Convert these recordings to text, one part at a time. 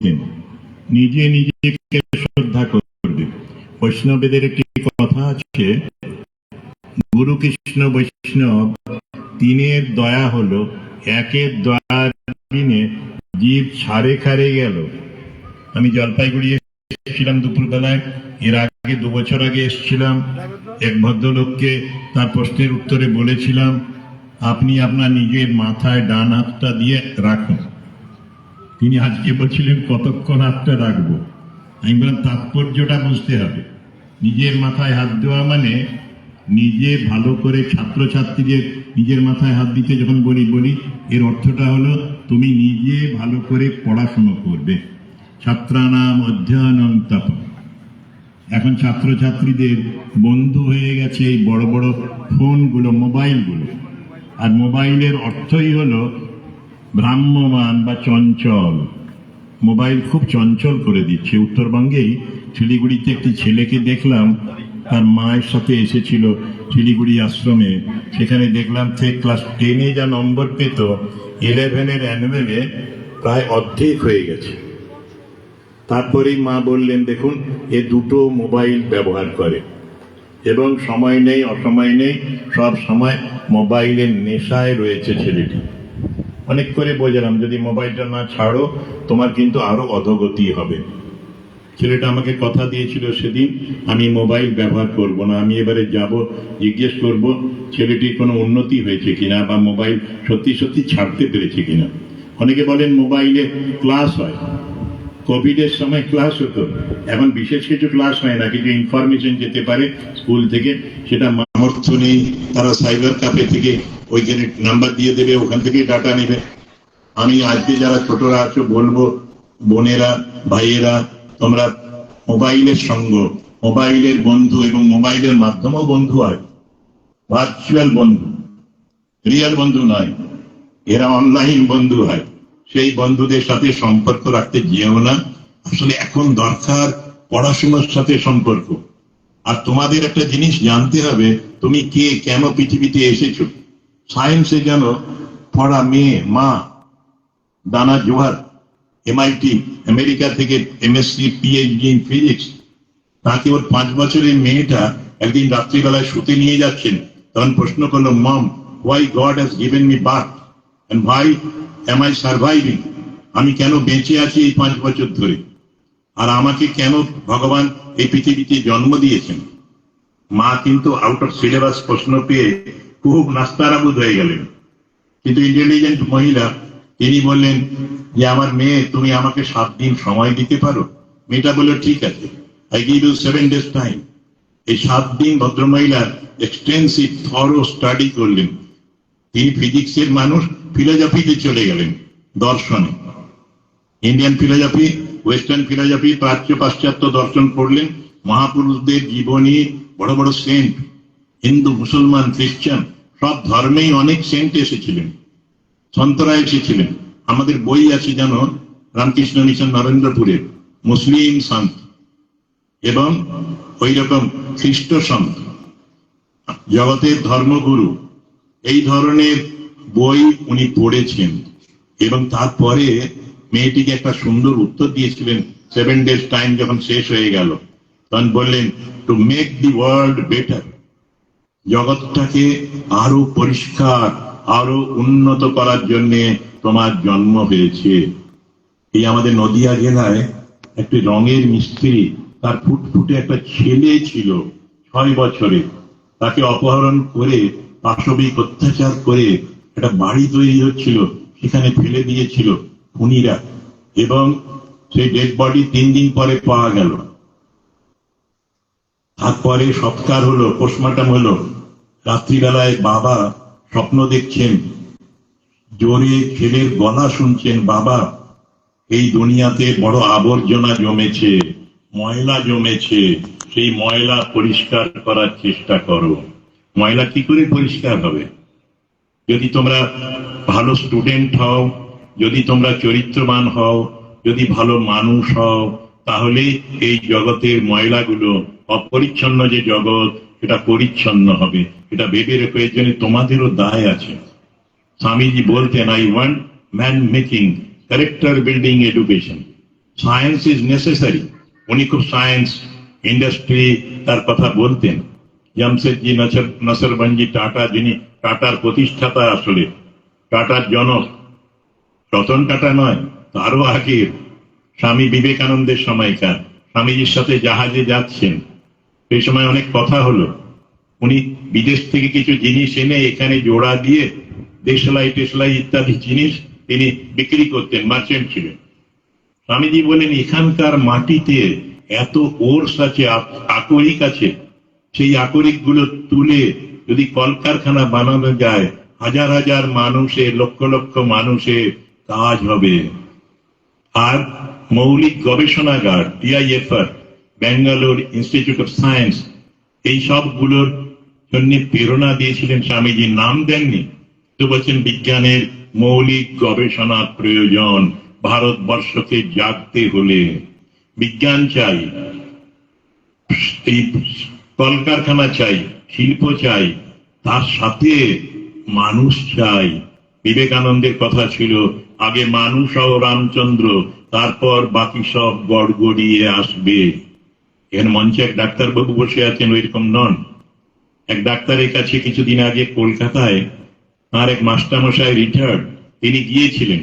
করতেন, নিজে নিজেকে শ্রদ্ধা করবে। বৈষ্ণবেদের একটি কথা আছে, গুরু কৃষ্ণ বৈষ্ণব তিনের দয়া হলো, একের দয়ার দিনে জীব ছাড়ে খারে গেল। আমি জলপাইগুড়ি এসেছিলাম দুপুরবেলায়, এর আগে 2 বছর আগে এসেছিলাম। এক ভদ্রলোককে তার প্রশ্নের উত্তরে বলেছিলাম, আপনি আপনার নিজের মাথায় ডান হাতটা দিয়ে রাখুন। তিনি আজকে বলছিলেন কতক্ষণ হাতটা রাখবো। আমি বললাম তাৎপর্যটা বুঝতে হবে। নিজের মাথায় হাত দেওয়া মানে নিজে ভালো করে, ছাত্রছাত্রীদের নিজের মাথায় হাত দিতে যখন বলি এর অর্থটা হলো তুমি নিজে ভালো করে পড়াশুনো করবে। ছাত্রানাম অধ্যয়নং তপ। এখন ছাত্রছাত্রীদের বন্ধু হয়ে গেছে এই বড় বড় ফোনগুলো, মোবাইলগুলো। আর মোবাইলের অর্থই হলো ভ্রাম্যমান বা চঞ্চল। মোবাইল খুব চঞ্চল করে দিচ্ছে। উত্তরবঙ্গেই শিলিগুড়িতে একটি ছেলেকে দেখলাম, তার মায়ের সাথে এসেছিল শিলিগুড়ি আশ্রমে। সেখানে দেখলাম সে ক্লাস 10-এ যা নম্বর পেত, 11-এর অ্যানুয়ালে প্রায় অর্ধেক হয়ে গেছে। তারপরেই মা বললেন, দেখুন এ দুটো মোবাইল ব্যবহার করে এবং সময় নেই, অসময় নেই, সব সময় মোবাইলের নেশায় রয়েছে ছেলেটি। অনেক করে বোঝালাম, যদি মোবাইলটা না ছাড়ো তোমার কিন্তু আরো অধোগতি হবে। ছেলেটা আমাকে কথা দিয়েছিল সেদিন, আমি মোবাইল ব্যবহার করব না। আমি এবারে যাব, জিজ্ঞেস করব ছেলেটির কোনো উন্নতি হয়েছে কিনা বা মোবাইল সত্যি সত্যি ছাড়তে পেরেছে কিনা। অনেকে বলেন মোবাইলে ক্লাস হয়, কোভিডের সময় ক্লাস হতো, এখন বিশেষ কিছু ক্লাস হয় না, কিছু ইনফরমেশন যেতে পারে স্কুল থেকে, সেটা সামর্থ্য নেই। তারা সাইবার ক্যাফে থেকে ওইখানে নাম্বার দিয়ে দেবে, ওখান থেকে ডাটা নেবে। আমি আজকে যারা ছোটরা আছো বলবো, বোনেরা, ভাইয়েরা, তোমরা মোবাইলের সঙ্গ, মোবাইলের বন্ধু এবং মোবাইলের মাধ্যমেও বন্ধু হয়, ভার্চুয়াল বন্ধু, রিয়েল বন্ধু নয়, এরা অনলাইন বন্ধু হয়। সেই বন্ধুদের সাথে সম্পর্ক রাখতে যেও না। আসলে এখন দরকার পড়াশোনার সাথে সম্পর্ক। আর তোমাদের একটা জিনিস জানতে হবে, তুমি কে, কেন পৃথিবীতে এসেছো। সায়েন্সে জানো, পড়া মেয়ে, মা দানা জোহার, MIT আমেরিকা থেকে MSc PhD ইন ফিজিক্স, তাকে ওর 5 বছরের মেয়েটা একদিন রাত্রিবেলায় শুতে নিয়ে যাচ্ছেন, তখন প্রশ্ন করলো, মম, why God has given me birth and why am I surviving? আমি কেন বেঁচে আছি এই 5 বছর ধরে, আর আমাকে কেন ভগবান এই পৃথিবীতে জন্ম দিয়েছেন। মা কিন্তু আউট অফ সিলেবাস প্রশ্ন পেয়ে খুব নাস্তানাবুদ হয়ে গেলেন। কিন্তু ইন্টেলিজেন্ট মহিলা, তিনি বললেন যে আমার মেয়ে, তুমি আমাকে 7 দিন সময় দিতে পারো। মেয়েটা বললো ঠিক আছে, I give you 7 days time। এই 7 দিন ভদ্রমহিলা এক্সটেন্সিভ থরো স্টাডি করলেন। তিনি ফিজিক্সের মানুষ, ফিলোজফিতে চলে গেলেন, দর্শনে, ইন্ডিয়ান ফিলোজফি, ওয়েস্টার্ন ফিলোজফি, প্রাচ্য পাশ্চাত্য দর্শন পড়লেন। মহাপুরুষদের জীবনী, বড় বড় সেন্ট, হিন্দু, মুসলমান, খ্রিস্টান, সব ধর্মেই অনেক সেন্ট এসেছিলেন, সন্তরা এসেছিলেন। আমাদের বই আছে জানো, রামকৃষ্ণ মিশন নরেন্দ্রপুরে মুসলিম সন্ত এবং ওই রকম খ্রিস্ট সন্ত, জগতের ধর্মগুরু, এই ধরনের বই উনি পড়েছেন। এবং তারপরে মেয়েটিকে একটা সুন্দর উত্তর দিয়েছিলেন 7 days টাইম যখন শেষ হয়ে গেল, তখন বললেন, to make the world better, জগৎটাকে আরো পরিষ্কার, আরো উন্নত করার জন্য তোমার জন্ম হয়েছে। এই আমাদের নদিয়া জেলায় একটি রঙের মিস্ত্রি, তার ফুটফুটে একটা ছেলে ছিল 6 বছরে, তাকে অপহরণ করে পাশবিক অত্যাচার করে একটা বাড়ি তৈরি হচ্ছিল, সেখানে ফেলে দিয়েছিল খুনিরা, এবং সেই ডেড বডি 3 দিন পরে পাওয়া গেল। তারপরে সৎকার হলো, পোস্টমর্টম হলো। রাত্রিবেলায় বাবা স্বপ্ন দেখছেন, জোরে ছেলের গলা শুনছেন, বাবা এই দুনিয়াতে বড় আবর্জনা জমেছে, ময়লা জমেছে, সেই ময়লা পরিষ্কার করার চেষ্টা করো। ময়লা কি করে পরিষ্কার হবে? যদি তোমরা ভালো স্টুডেন্ট হও, যদি তোমরা চরিত্রবান হও, যদি ভালো মানুষ হও, তাহলে এই জগতের ময়লাগুলো, অপরিচ্ছন্ন যে জগৎ, এটা পরিচ্ছন্ন হবে। এটা ভেবে রেখো, এর জন্য তোমাদেরও দায় আছে। স্বামীজি বলতেন, I want man making, character building education. Science is necessary. উনি খুব সায়েন্স ইন্ডাস্ট্রি তার কথা বলতেন। জামশেদজি নসরবন্দী টাটা, যিনি টাটার প্রতিষ্ঠাতা, আসলে টাটার জনক রতন টাটা নয়, তারও আগের, স্বামী বিবেকানন্দের সময়কার। স্বামীজির সাথে জাহাজে যাচ্ছেন, সেই সময় অনেক কথা হলো। উনি বিদেশ থেকে কিছু জিনিস এনে এখানে জোড়া দিয়ে দেশলাই টেসলাই ইত্যাদি জিনিস তিনি বিক্রি করতেন, মার্চেন্ট ছিলেন। স্বামীজি বলেন, এখানকার মাটিতে এত ওর্স আছে, আকরিক আছে, সেই আকরিক গুলো তুলে যদি কলকারখানা বানানো যায়, হাজার হাজার মানুষের, লক্ষ লক্ষ মানুষের কাজ হবে। আর মৌলিক গবেষণাগার, TIFR, Bangalore institute of science, এই সবগুলোর জন্য প্রেরণা দিয়েছিলেন স্বামীজি। নাম দেননি, তো বলছেন বিজ্ঞানের মৌলিক গবেষণা প্রয়োজন। ভারতবর্ষকে জাগতে হলে বিজ্ঞান চাই, এই কলকারখানা চাই, শিল্প চাই, তার সাথে মানুষ চাই। বিবেকানন্দের কথা ছিল, আগে মানুষ ও রামচন্দ্র, তারপর বাকি সব গড়গড়িয়ে আসবে। এখানে মঞ্চে এক ডাক্তারবাবু বসে আছেন, ওইরকম নন। এক ডাক্তারের কাছে কিছুদিন আগে কলকাতায় আর এক মাস্টারমশাই রিটায়ার্ড, তিনি গিয়েছিলেন।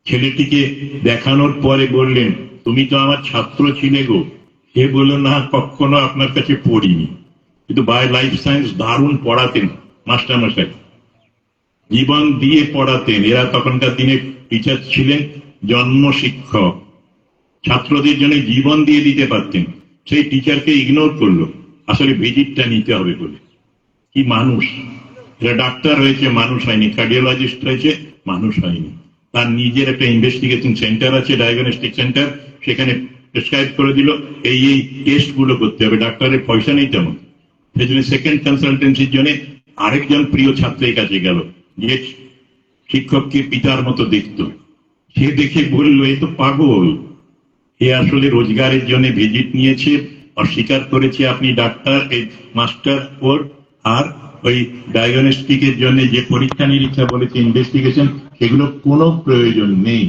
ছেলেটিকে দেখানোর পরে বললেন, তুমি তো আমার ছাত্র ছিলে গো। সে বলল, না, কখনো আপনার কাছে পড়িনি, কিন্তু বাই লাইফ সায়েন্স দারুণ পড়াতেন মাস্টারমশাই, জীবন দিয়ে পড়াতেন। এরা তখনকার দিনে টিচার ছিলেন, জন্ম শিক্ষক, ছাত্রদের জন্য জীবন দিয়ে দিতে পারতেন। সেই টিচারকে ইগনোর করলো, আসলে ভিজিটটা নিতে হবে বলে। কি মানুষ! এরা ডাক্তার হয়েছে, মানুষ হয়নি। কার্ডিওলজিস্ট হয়েছে, মানুষ হয়নি। তার নিজের একটা ইনভেস্টিগেশন সেন্টার আছে, ডায়াগনস্টিক সেন্টার, সেখানে প্রেসক্রাইব করে দিল এই এই টেস্ট গুলো করতে হবে। ডাক্তারের পয়সা নেই তেমন, সেই জন্য সেকেন্ড কনসালটেন্সির জন্য আরেকজন প্রিয় ছাত্রের কাছে গেল, যে শিক্ষককে পিতার মতো দেখত। সে দেখে বলল, এ তো পাগল, এ আসলে রোজগারের জন্য ভিজিট নিয়েছে, অস্বীকার করেছে আপনি ডাক্তার, এই মাস্টার ওর, আর ওই ডায়াগনস্টিকের জন্য যে পরীক্ষা নিরীক্ষা বলেছে, ইনভেস্টিগেশন, সেগুলো কোনো প্রয়োজন নেই।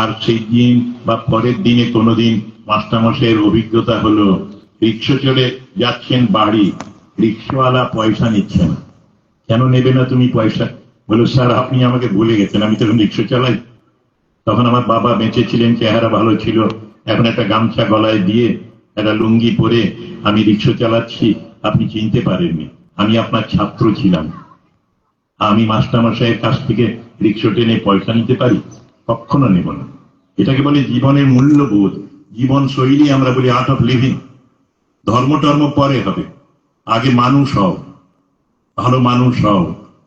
আর সেই দিন বা পরের দিনে কোনোদিন মাস্টারমশাইয়ের অভিজ্ঞতা হলো, রিক্সা চলে যাচ্ছেন বাড়ি, রিক্সাওয়ালা পয়সা নিচ্ছে না। কেন নেবে না তুমি পয়সা? বলো, স্যার আপনি আমাকে ভুলে গেছেন, আমি তখন রিক্সা চালাই, তখন আমার বাবা বেঁচে ছিলেন, চেহারা ভালো ছিল, এখন একটা গামছা গলায় দিয়ে একটা লুঙ্গি পরে আমি রিক্সা চালাচ্ছি, আপনি চিনতে পারেননি, আমি আপনার ছাত্র ছিলাম। আমি মাস্টারমশাইয়ের কাছ থেকে রিক্সা টেনে পয়সা নিতে পারি? কখনো নেব না। এটাকে বলে জীবনের মূল্যবোধ, জীবন শৈলী, আমরা বলি আর্ট অফ লিভিং। ধর্ম টর্ম পরে হবে, আগে মানুষ হও, ভালো মানুষ হও,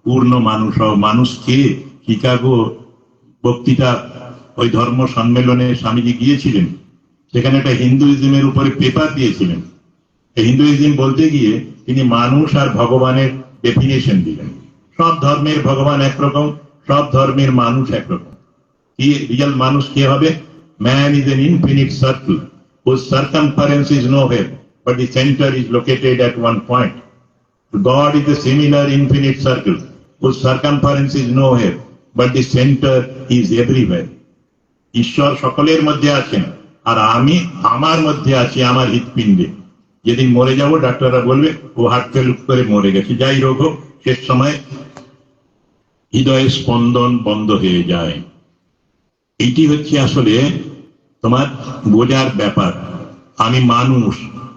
পূর্ণ মানুষ হও। মানুষকে শিকাগো বক্তৃতা, ওই ধর্ম সম্মেলনে স্বামীজি গিয়েছিলেন, সেখানে একটা হিন্দুইজমের উপরে পেপার দিয়েছিলেন। হিন্দুইজম বলতে গিয়ে তিনি মানুষ আর ভগবানের ডেফিনেশন দিলেন। সব ধর্মের ভগবান একরকম, সব ধর্মের মানুষ একরকম। কি রিয়েল মানুষ কে হবে? Man is an infinite circle whose circumference is nowhere but the center is located at one point. God is a similar infinite circle whose circumference is nowhere but the center is everywhere. ঈশ্বর সকলের মধ্যে আছেন, আর আমি আমার মধ্যে আছি, আমার হৃৎপিণ্ডে। যেদিন মরে যাব, ডাক্তাররা বলবে ও হার্ট ফেল করে মরে গেছে। যাই রোগ হোক, শেষ সময় হৃদয়ের স্পন্দন বন্ধ হয়ে যায়। এইটি হচ্ছে আসলে তোমার বোঝার ব্যাপার। আমি মানুষ,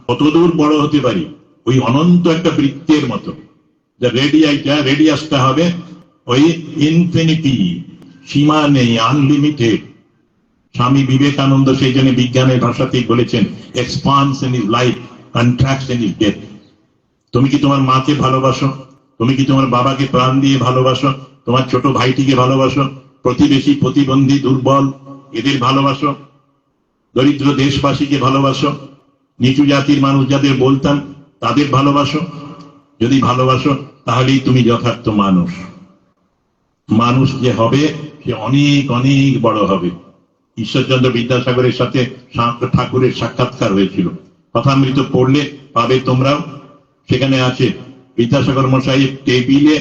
কতদূর বড় হতে পারি? ওই অনন্ত একটা বৃত্তের মতো, যা রেডিয়াসটা হবে ওই ইনফিনিটি, সীমা নেই, আনলিমিটেড। স্বামী বিবেকানন্দ সেই জন্য বিজ্ঞানের ভাষাতেই বলেছেন, expansion is life, contraction is death. তুমি কি তোমার মাকে ভালোবাসো? তুমি কি তোমার বাবাকে প্রাণ দিয়ে ভালোবাসো? তোমার ছোট ভাইটিকে ভালোবাসো? প্রতিবেশী, প্রতিবন্ধী, দুর্বল, এদের ভালোবাসো? দরিদ্র দেশবাসীকে ভালোবাসো? নিচু জাতির মানুষ যাদের বলতাম, তাদের ভালোবাসো? যদি ভালোবাসো, তাহলেই তুমি যথার্থ মানুষ। মানুষ যে হবে, সে অনেক অনেক বড় হবে। ঈশ্বরচন্দ্র বিদ্যাসাগরের সাথে ঠাকুরের সাক্ষাৎকার হয়েছিল, কথামৃত পড়লে পাবে তোমরাও, সেখানে আছে বিদ্যাসাগর মশাইয়ের টেবিলে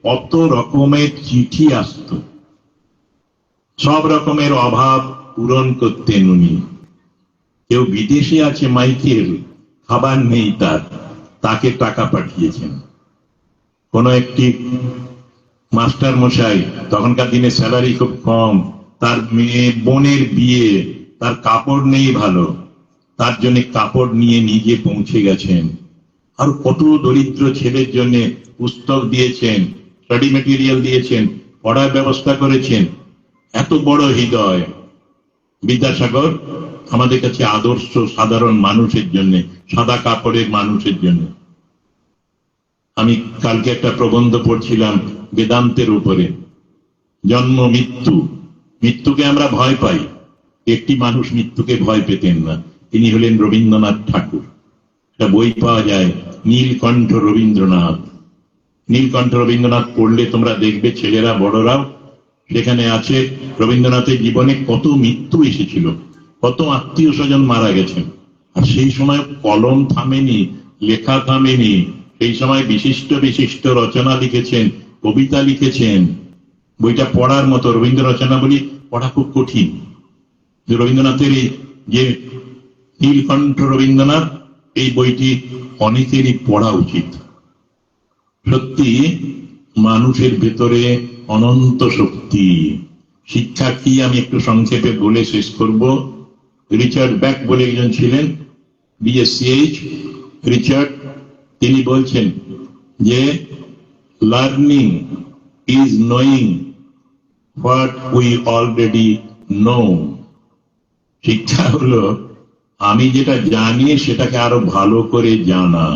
কত রকমের চিঠি আসতো। সব রকমের অভাব পূরণ করতেন উনি। কেউ বিদেশে আছে মাইকেল, খাবার নেই তাকে টাকা পাঠিয়েছেন। কোন একটি মাস্টার মশাই, তখনকার দিনে স্যালারি খুব কম, তার মেয়ে বোনের বিয়ে, তার কাপড় নেই ভালো, তার জন্য কাপড় নিয়ে নিজে পৌঁছে গেছেন। আর কত দরিদ্র ছেলের জন্য পুস্তক দিয়েছেন, স্টাডি মেটেরিয়াল দিয়েছেন, পড়ার ব্যবস্থা করেছেন। এত বড় হৃদয় বিদ্যাসাগর আমাদের কাছে আদর্শ সাধারণ মানুষের জন্য, সাদা কাপড়ের মানুষের জন্য। আমি কালকে একটা প্রবন্ধ পড়ছিলাম বেদান্তের উপরে। জন্ম মৃত্যু, মৃত্যুকে আমরা ভয় পাই, একটি মানুষ মৃত্যুকে ভয় পেতেন না, তিনি হলেন রবীন্দ্রনাথ ঠাকুর। একটা বই পাওয়া যায়, নীলকণ্ঠ রবীন্দ্রনাথ। নীলকণ্ঠ রবীন্দ্রনাথ পড়লে তোমরা দেখবে, ছেলেরা বড়রাও, সেখানে আছে রবীন্দ্রনাথের জীবনে কত মৃত্যু এসেছিল, কত আত্মীয় স্বজন মারা গেছেন। আর সেই সময় কলম থামেনি, লেখা থামেনি। সেই সময় বিশিষ্ট বিশিষ্ট রচনা লিখেছেন, কবিতা লিখেছেন। বইটা পড়ার মতো। রবীন্দ্র রচনাবলী পড়া খুব কঠিন। রবীন্দ্রনাথের এই যে নীলকণ্ঠ রবীন্দ্রনাথ, এই বইটি অনেকেরই পড়া উচিত। সত্যি মানুষের ভেতরে অনন্ত শক্তি। শিক্ষা কি আমি একটু সংক্ষেপে বলে শেষ করব। রিচার্ড ব্যাক বলে একজন ছিলেন, বিএসসিএইচ রিচার্ড, তিনি বলছেন যে learning is knowing what we already no. শিক্ষা হলো আমি যেটা জানি সেটাকে আরো ভালো করে জানা।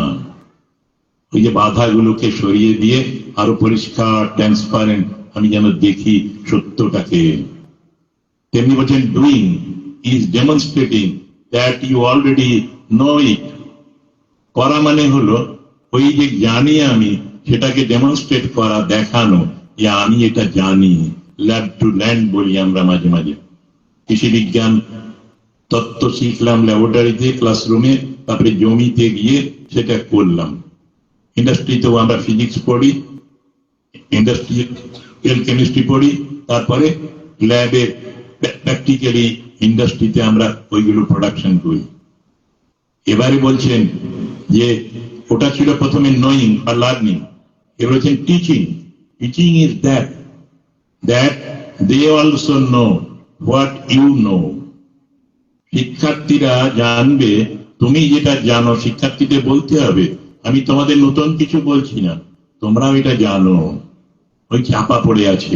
ওই যে বাধাগুলোকে সরিয়ে দিয়ে আরো পরিষ্কার, ট্রান্সপারেন্ট আমি যেন দেখি সত্যটাকে। তেমনি বলছেন doing is demonstrating that you already know it. করা মানে হলো ওই যে জানি আমি, সেটাকে ডেমনস্ট্রেট করা, দেখানো যে আমি এটা জানি। ল্যাব টু ল্যান্ড বলি আমরা মাঝে মাঝে। কৃষি বিজ্ঞান তত্ত্ব শিখলাম ল্যাবরেটরিতে, ক্লাসরুমে, তারপরে জমিতে গিয়ে সেটা করলাম। ইন্ডাস্ট্রিতেও আমরা ফিজিক্স পড়ি, ইন্ডাস্ট্রিয়াল কেমিস্ট্রি পড়ি, তারপরে ল্যাবে প্র্যাকটিক্যালি ইন্ডাস্ট্রিতে আমরা ওইগুলো প্রোডাকশন করি। এবারে বলছেন যে ওটা ছিল প্রথমে নোয়িং বা লার্নিং, এবার বলছেন teaching. Teaching is that they also know what you know. শিক্ষার্থীরা জানবে তুমি যেটা জানো। শিক্ষার্থীদের বলতে হবে আমি তোমাদের নতুন কিছু বলছি না, তোমরাও এটা জানো। ওই চাপা পড়ে আছে,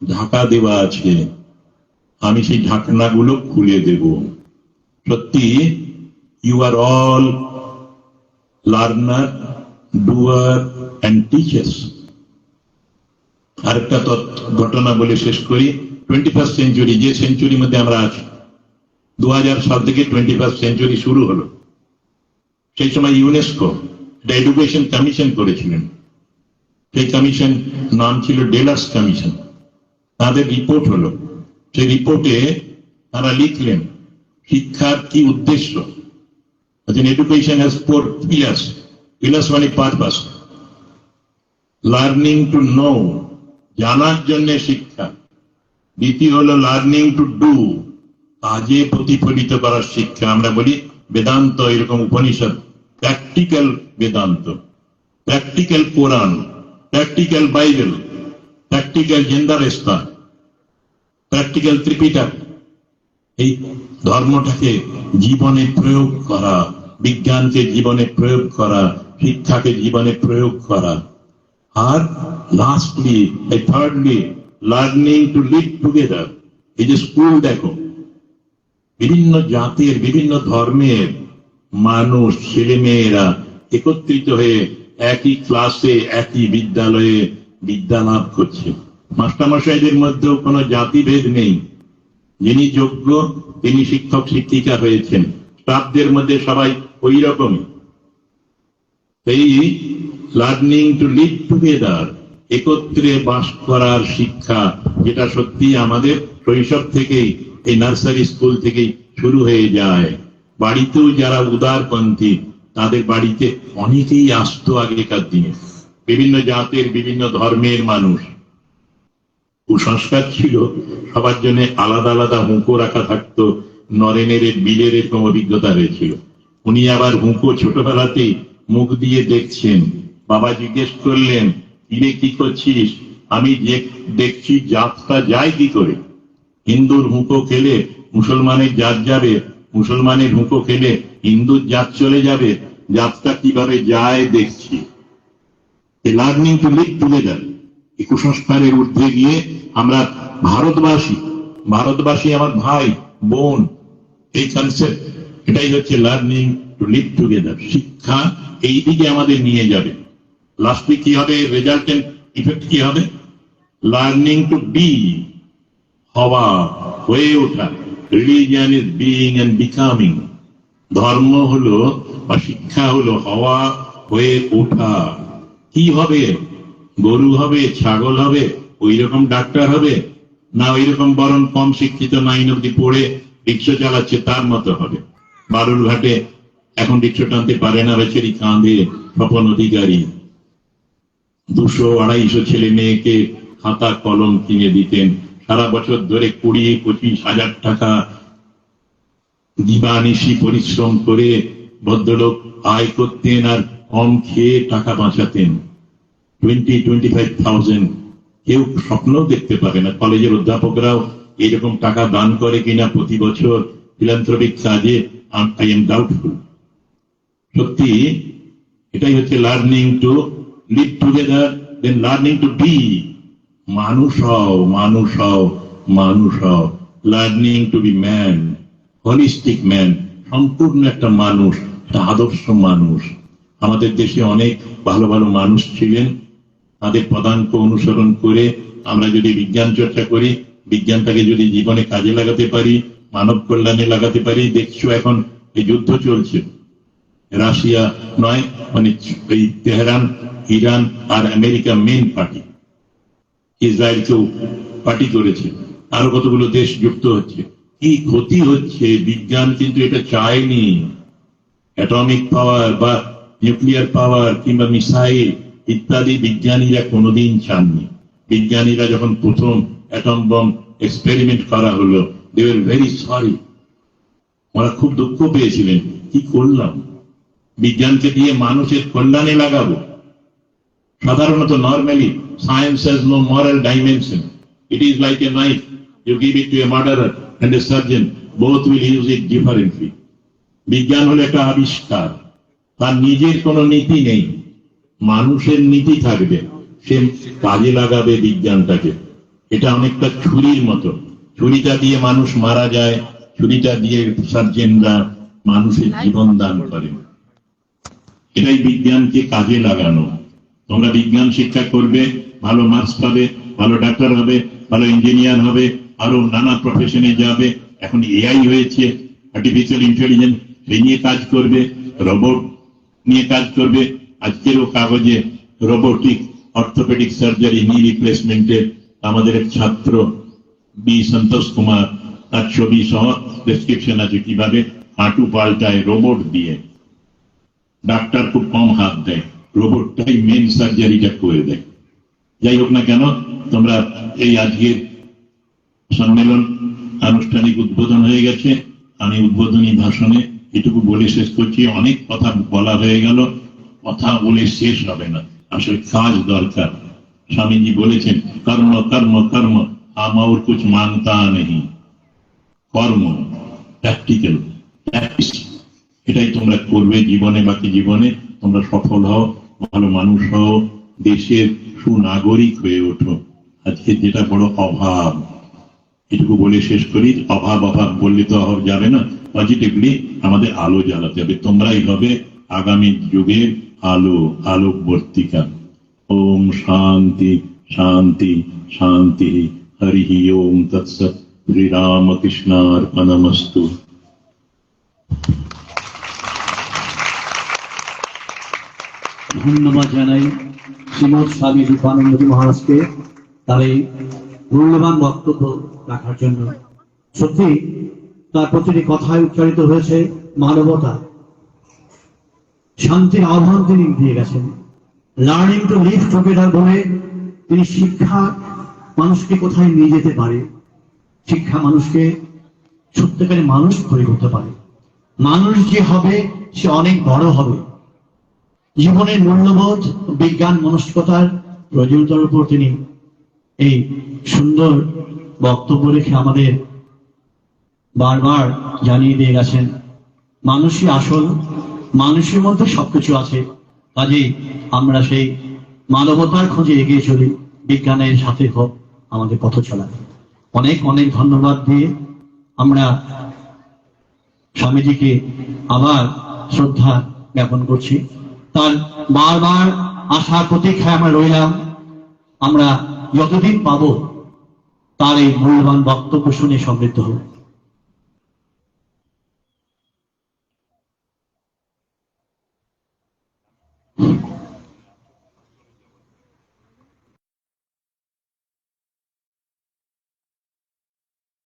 ঢাকা দেওয়া আছে, আমি সেই ঢাকনাগুলো খুলে দেব। সত্যি you are all learner, doer and teachers. আরেকটা ঘটনা বলে শেষ করি। 21st সেঞ্চুরি, যে সেঞ্চুরির মধ্যে আমরা আছি, 2000 সাল থেকে 21st সেঞ্চুরি শুরু হলো। সেই সময় ইউনেস্কো একটা এডুকেশন কমিশন করেছিলেন। সেই কমিশন নাম ছিল ডেলার্স কমিশন। তাদের রিপোর্ট হলো, সেই রিপোর্টে তারা লিখলেন শিক্ষার কি উদ্দেশ্য। Education has 4 pillars. Pillars মানে পারপাস। লার্নিং টু নো, জানার জন্য শিক্ষা। দ্বিতীয় হলো লার্নিং টু ডু, কাজে প্রতিফলিত করার শিক্ষা। আমরা বলি বেদান্ত, এরকম উপনিষদ প্র্যাকটিক্যাল বেদান্ত, প্র্যাকটিক্যাল কোরআন, প্র্যাকটিক্যাল বাইবেল, প্র্যাকটিক্যাল জেন্দারেস্তা, প্র্যাকটিক্যাল ত্রিপিটক। এই ধর্মটাকে জীবনে প্রয়োগ করা, বিজ্ঞানকে জীবনে প্রয়োগ করা, শিক্ষাকে জীবনে প্রয়োগ করা। আর lastly, thirdly, learning to live together. এই যে স্কুল দেখো, বিভিন্ন জাতির, বিভিন্ন ধর্মের মানুষ, ছেলে মেয়েরা একত্রিত হয়ে একই ক্লাসে, একই বিদ্যালয়ে বিদ্যা লাভ করছে। মাস্টারমশাইদের মধ্যেও কোনো জাতিভেদ নেই। যিনি যোগ্য তিনি শিক্ষক শিক্ষিকা হয়েছেন, স্টাফদের মধ্যে সবাই ওই রকমই। এই লার্নিং টু লিভ টুগেদার, একত্রে বাস করার শিক্ষা, যেটা সত্যি আমাদের শৈশব থেকেই, এই নার্সারি স্কুল থেকেই শুরু হয়ে যায়। বাড়িতেও যারা উদারপন্থী, তাদের বাড়িতে অনেকেই আসতো আগেকার দিনে, বিভিন্ন জাতের, বিভিন্ন ধর্মের মানুষ। কুসংস্কার ছিল সবার জন্য আলাদা আলাদা হুঁকো রাখা থাকতো, নরেনের বিলের এরকম অভিজ্ঞতা হয়েছিল। উনি আবার হুঁকো ছোটবেলাতেই মুখ দিয়ে দেখছেন। বাবা জিজ্ঞেস করলেন, কিরে কি করছিস? আমি দেখছি জাতটা যায় কি করে। হিন্দুর হুঁকো খেলে মুসলমানের জাত যাবে, মুসলমানের হুঁকো খেলে হিন্দুর জাত চলে যাবে, জাতটা কিভাবে যায় দেখছি। লার্নিং টু লিভ টুগেদার, এই কুসংস্কারের ঊর্ধ্বে গিয়ে আমরা ভারতবাসী আমার ভাই বোন, এই কনসেপ্ট, এটাই হচ্ছে লার্নিং টু লিভ টুগেদার। শিক্ষা এই দিকে আমাদের নিয়ে যাবে। লাস্টে কি হবে, রেজাল্টেন্ট ইফেক্ট কি হবে? লার্নিং টু বি, হওয়া, হয়ে ওঠা। Religion is being and becoming. ধর্ম হলো বা শিক্ষা হলো হওয়া, হয়ে ওঠা। কি হবে? গরু হবে, ছাগল হবে, ওই রকম ডাক্তার হবে, না ওই রকম বরং কম শিক্ষিত 9 অব্দি পড়ে রিক্সা চালাচ্ছে তার মতো হবে? বালুরঘাটে এখন রিক্সা টানতে পারে না, বেচারি কাঁধে স্বপন অধিকারী 200-250 ছেলে মেয়েকে খাতা কলম কিনে দিতেন। সারা বছর ধরে 20-25 হাজার টাকা দিবানিশি পরিশ্রম করে ভদ্রলোক আয় করতেন, আর কম খেয়ে টাকা বাঁচাতেন। 20-25,000 কেউ স্বপ্নও দেখতে পাবে না। কলেজের অধ্যাপকরাও এরকম টাকা দান করে কিনা প্রতি বছর ফিলান্থ্রপিক কাজে, আই এম ডাউটফুল। সত্যি এটাই হচ্ছে learning to live together, then learning to be. মানুষ হও, মানুষ হও, মানুষ হও। Learning to be man, holistic man, সম্পূর্ণ একটা মানুষ, একটা আদর্শ মানুষ। আমাদের দেশে অনেক ভালো ভালো মানুষ ছিলেন, তাদের পদাঙ্ক অনুসরণ করে আমরা যদি বিজ্ঞান চর্চা করি, বিজ্ঞানটাকে যদি জীবনে কাজে লাগাতে পারি, মানব কল্যাণে লাগাতে পারি। দেখছো এখন এই যুদ্ধ চলছে, রাশিয়া নয়, মানে এই তেহরান, ইরান আর আমেরিকা মেন পার্টি, ইসরায়েলকেও পার্টি করেছে, আরো কতগুলো দেশ যুক্ত হচ্ছে। কি ক্ষতি হচ্ছে! বিজ্ঞান কিন্তু এটা চায়নি। অ্যাটমিক পাওয়ার বা নিউক্লিয়ার পাওয়ার কিংবা মিসাইল ইত্যাদি বিজ্ঞানীরা কোনোদিন চাননি। বিজ্ঞানীরা যখন প্রথম অ্যাটম বম এক্সপেরিমেন্ট করা হলো, দে ওয়ার ভেরি সরি। ওরা খুব দুঃখ পেয়েছিলেন, কি করলাম, বিজ্ঞানকে দিয়ে মানুষের কল্যাণে লাগাবো। সাধারণত normally science has no moral dimension. It is like a knife, you give it to a murderer and a surgeon, both will use it differently. বিজ্ঞান হলো একটা আবিষ্কার, তার নিজের কোনো নীতি নেই, মানুষের নীতি থাকবে, সে কাজে লাগাবে বিজ্ঞানটাকে। এটা অনেকটা ছুরির মতো, ছুরিটা দিয়ে মানুষ মারা যায়, ছুরিটা দিয়ে সার্জেনরা মানুষের জীবন দান করেন। এটাই বিজ্ঞানকে কাজে লাগানো। তোমরা বিজ্ঞান শিক্ষা করবে, ভালো মার্কস পাবে, ভালো ডাক্তার হবে, ভালো ইঞ্জিনিয়ার হবে, আরো নানা প্রফেশনে যাবে। এখন এআই হয়েছে, আর্টিফিশিয়াল ইন্টেলিজেন্স, এই নিয়ে কাজ করবে, রোবট নিয়ে কাজ করবে। আজকেরও কাগজে রোবোটিক অর্থোপেডিক সার্জারি, নি রিপ্লেসমেন্টের আমাদের এক ছাত্র বি সন্তোষ কুমার, তার ছবি সহ ডেসক্রিপশন আছে কিভাবে হাঁটু পাল্টায় রোবট দিয়ে। ডাক্তার খুব কম হাত দেয়, রোবটটাই মেন সার্জারিটা করে দেয়। যাই হোক না কেন, তোমরা এই আজকের সম্মেলন আনুষ্ঠানিক উদ্বোধন হয়ে গেছে। আমি উদ্বোধনী ভাষণে এটুকু বলে শেষ করছি। অনেক কথা বলা হয়ে গেল, কথা বলে শেষ হবে না, আসলে কাজ দরকার। স্বামীজি বলেছেন, কর্ম কর্ম কর্ম, हम और कुछ मांगता नहीं। কর্ম, প্র্যাকটিক্যাল, প্র্যাকটিস, এটাই তোমরা করবে জীবনে। বাকি জীবনে তোমরা সফল হও, ভালো মানুষ হও, দেশের সুনাগরিক হয়ে ওঠো। আজকে যেটা বড় অভাব, এটুকু বলে শেষ করি। অভাব অভাব বললে তো অভাব যাবে না, পজিটিভলি আমাদের আলো জ্বালাতে হবে। তোমরাই হবে আগামী যুগের আলো, আলোকবর্তিকা। ওম শান্তি শান্তি শান্তি। হরি ওম তৎসৎ। শ্রীরামকৃষ্ণার্পণমস্তু। ধন্যবাদ জানাই শ্রীমৎ স্বামী রূপানন্দজি মহারাজকে তার এই মূল্যবান বক্তব্য রাখার জন্য। সত্যি তার প্রতিটি কথায় উচ্চারিত হয়েছে মানবতা, শান্তির আহ্বান তিনি দিয়ে গেছেন। লার্নিং টু লিভ টুগেদার বলে তিনি শিক্ষা মানুষকে কোথায় নিয়ে যেতে পারে। শিক্ষা মানুষকে সত্যিকারের মানুষ করে করতে পারে। মানুষ যে হবে সে অনেক বড় হবে। জীবনের মূল্যবোধ, বিজ্ঞান মনস্কতার প্রয়োজনীয়তার উপর তিনি এই সুন্দর বক্তব্য রেখে আমাদের বারবার জানিয়ে দিয়ে গেছেন মানুষই আসল, মানুষের মধ্যে সবকিছু আছে। কাজেই আমরা সেই মানবতার খোঁজে এগিয়ে চলি, বিজ্ঞানের সাথে হোক আমাদের পথ চলা। অনেক অনেক ধন্যবাদ দিয়ে আমরা স্বামীজিকে আবার শ্রদ্ধা জ্ঞাপন করছি। তার বারবার আশার প্রতীক্ষায় আমরা রইলাম, আমরা যতদিন পাবো তার এই মূল্যবান বক্তব্য শুনে সমৃদ্ধ হব।